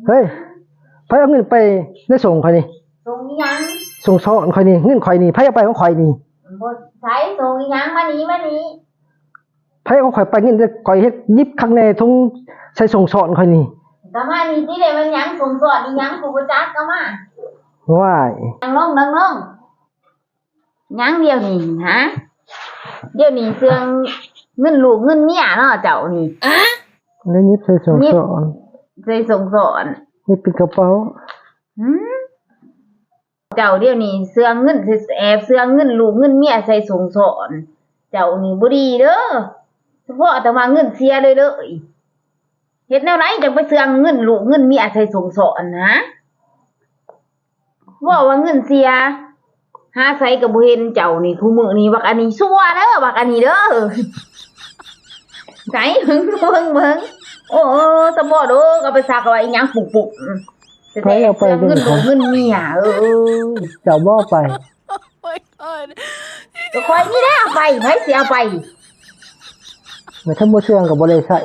เฮ้ยไผเอาเงินไปได้ส่งข่อยนี่ส่งยังส่งซ้อนข่อยนี่เงินข่อยนี่ไผเอาไปของข่อยนี่บ่ใช้ส่งยังมานี้ไผเอาข่อยไปเงินข่อยเฮ็ดยิบข้างในทงใส่ส่งซ้อนข่อยนี่ก็มานี่ที่ได้มันยังส่งสอดอีหยังกูบ่จักก็มาว้ายนั่งลงยังเดียวนี่ฮะเดี๋ยวนี้เสื่องเงินลูกเงินเมียเนาะเจ้านี่แล้วยิบใส่ส่งซ้อนใส่ส่งสอนนี่เป็นกระเป๋าเจ้าเดี๋ยวนี้เสื่องเงินแอบเสื่องเงินลูกเงินเมียใส่ส่งสอนเจ้านี่บ่ดีเด้อเฉพาะแต่ว่าเงินเสียเลยเฮ็ดแนวไหนจังไปเสื่องเงินลูกเงินเมียใส่ส่งสอนนะว่าเงินเสียหาใส่ก็บ่เห็นเจ้านี่คู่มื้อนี้บักอันนี้ซัวเด้อบักอันนี้เด้อไสเบิ่งโอ้ตะบ่โดก็ไปซักไว้อีหยังปุกๆไผเอาไปเงินลูกเงินเมียเจ้าบ่ไปก็ค่อยนี่แหละเอาไปไผสิเอาไปไม่ทำบ่เชื่องก็บ่ได้ใช้